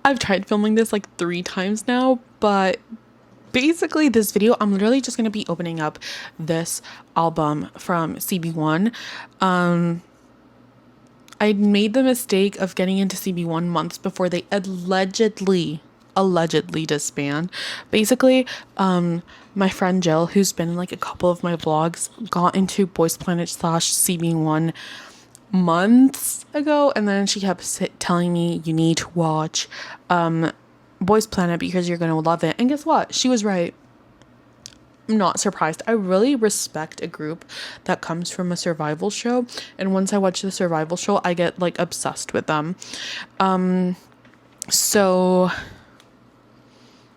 I've tried filming this like 3 times now, but basically this video I'm literally just gonna be opening up this album from ZB1. I made the mistake of getting into ZB1 months before they allegedly disband. Basically, my friend Jill, who's been in like a couple of my vlogs, got into Boys Planet / ZB1 months ago, and then she kept telling me, you need to watch Boys Planet because you're gonna love it. And guess what? She was right. I'm not surprised. I really respect a group that comes from a survival show, and once I watch the survival show, I get like obsessed with them. So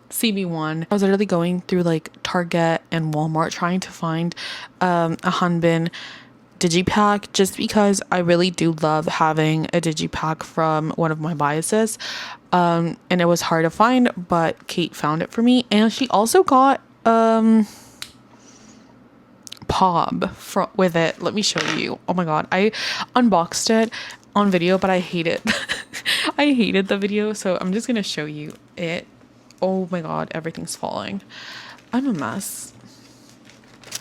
ZB1, I was literally going through like Target and Walmart trying to find a Hanbin digipack, just because I really do love having a digipack from one of my biases, and it was hard to find, but Kate found it for me. And she also got Pob with it. Let me show you. Oh my god, I unboxed it on video, but I hate it. I hated the video, so I'm just gonna show you it. Oh my god, everything's falling. I'm a mess.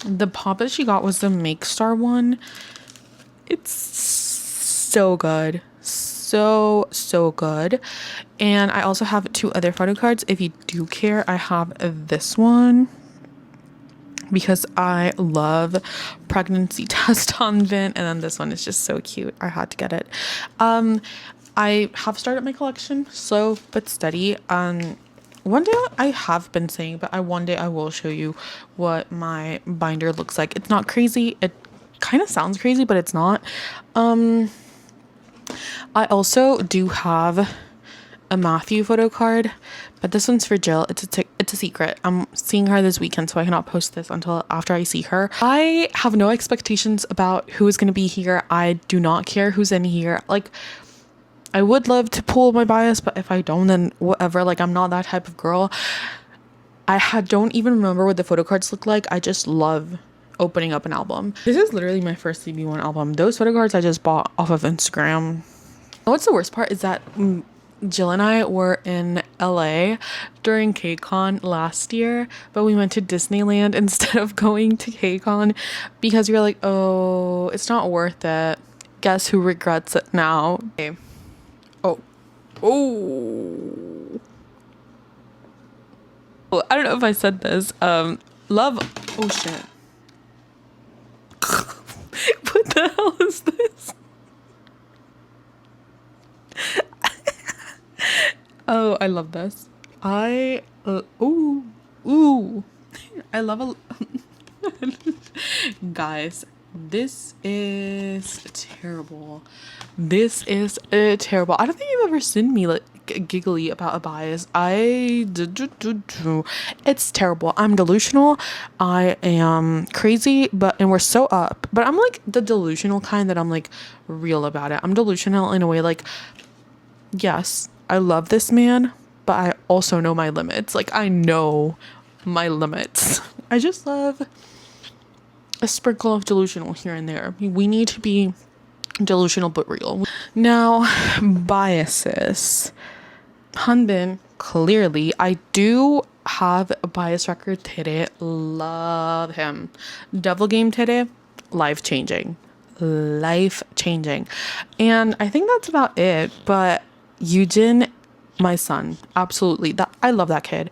The pop that she got was the Make Star one. It's so good. So good. And I also have 2 other photo cards. If you do care, I have this one because I love pregnancy test Hanbin, and then this one is just so cute. I had to get it. I have started my collection, slow but steady. One day, I have been saying, but one day I will show you what my binder looks like. It's not crazy. It kind of sounds crazy, but it's not. I also do have a Matthew photo card, but this one's for Jill. It's a secret. I'm seeing her this weekend, so I cannot post this until after I see her. I have no expectations about who is going to be here. I do not care who's in here. Like, I would love to pull my bias, but if I don't, then whatever. Like, I'm not that type of girl. Don't even remember what the photo cards look like. I just love opening up an album. This is literally my first ZB1 album. Those photo cards I just bought off of Instagram. What's the worst part is that Jill and I were in LA during KCON last year, but we went to Disneyland instead of going to KCON because we were like, oh, it's not worth it. Guess who regrets it now? Okay. Oh, I don't know if I said this. Love. Oh shit. What the hell is this? Oh, I love this. I love guys, this is terrible. This is terrible. I don't think you've ever seen me like giggly about a bias. It's terrible. I'm delusional. I am crazy, and we're so up. But I'm like the delusional kind that I'm like real about it. I'm delusional in a way like, yes, I love this man, but I also know my limits. Like, I know my limits. I just love a sprinkle of delusional here and there. We need to be delusional but real. Now, biases. Hanbin, clearly, I do have a bias record today. Love him. Devil Game today, life-changing. Life-changing. And I think that's about it. But Eugene, my son, absolutely. I love that kid.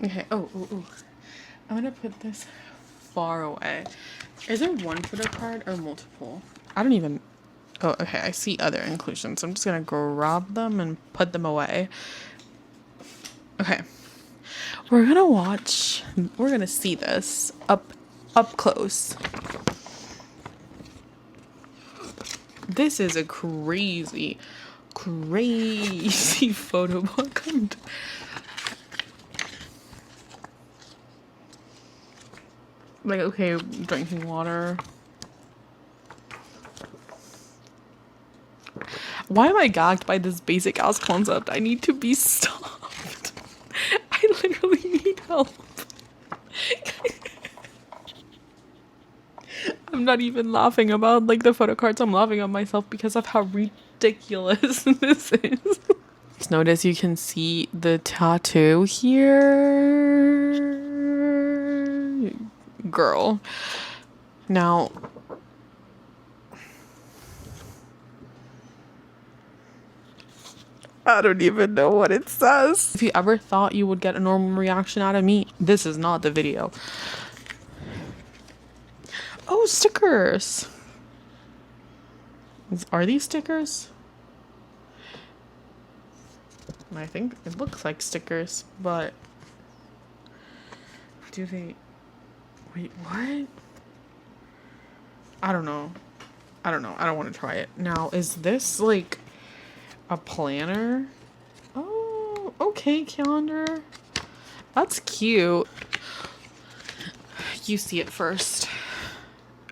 Okay. Oh. I'm gonna put this far away. Is there one photo card or multiple? I don't even. Oh, okay. I see other inclusions. I'm just gonna grab them and put them away. Okay. We're gonna see this up close. This is a crazy photo book. Like, okay, drinking water. Why am I gagged by this basic ass concept? I need to be stopped. I literally need help. I'm not even laughing about like the photo cards. I'm laughing at myself because of how ridiculous this is. Just notice you can see the tattoo here. Girl. Now, I don't even know what it says. If you ever thought you would get a normal reaction out of me, this is not the video. Oh, stickers. Are these stickers? I think it looks like stickers, but do they... Wait, what? I don't know. I don't want to try it. Now, is this like a planner? Oh, okay, calendar. That's cute. You see it first.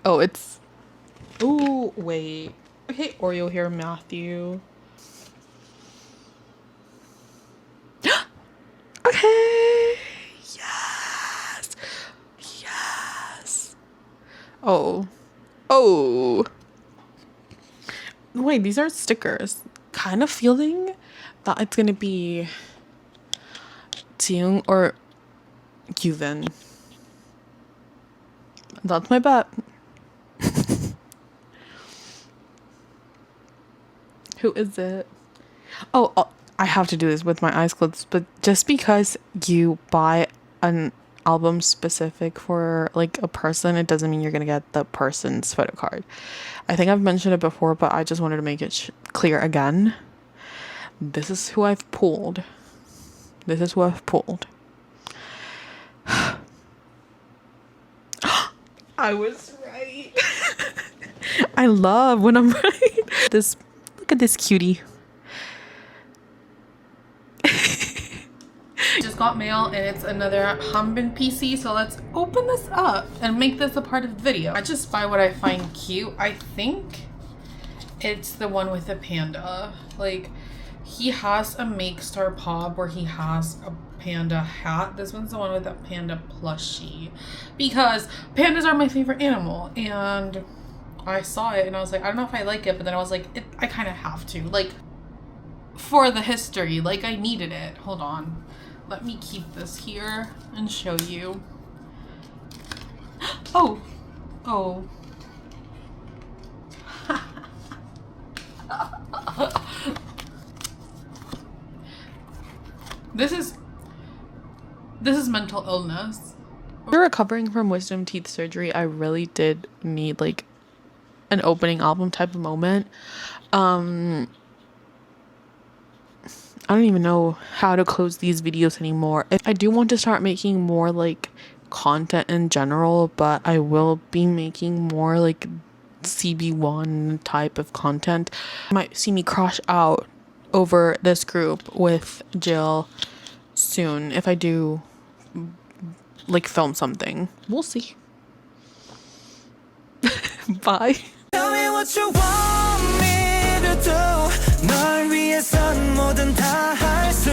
Oh, it's... Ooh, wait. Okay, Oreo here, Matthew. Okay. Yes. Yes. Oh. Oh. Wait, these are stickers. Kind of feeling that it's gonna be Jiung or Gyuven. That's my bet. Who is it? Oh, I have to do this with my eyes closed, but just because you buy an album specific for like a person, it doesn't mean you're gonna get the person's photo card. I think I've mentioned it before, but I just wanted to make it clear again. This is who I've pulled. This is who I've pulled. I was right. I love when I'm right. Look at this cutie. Just got mail and it's another Hambin PC, so let's open this up and make this a part of the video. I just buy what I find cute. I think it's the one with the panda. Like, he has a Make Star Pop where he has a panda hat. This one's the one with a panda plushie because pandas are my favorite animal, and I saw it and I was like, I don't know if I like it, but then I was like, I kind of have to, like, for the history, like I needed it. Hold on. Let me keep this here and show you. Oh. Oh. This is mental illness. After recovering from wisdom teeth surgery, I really did need like an opening album type of moment. I don't even know how to close these videos anymore. I do want to start making more like content in general, but I will be making more like ZB1 type of content. You might see me crash out over this group with Jill soon if I do like film something. We'll see. Bye. Tell me what you want me to do. 널 위해선 뭐든 다 할 수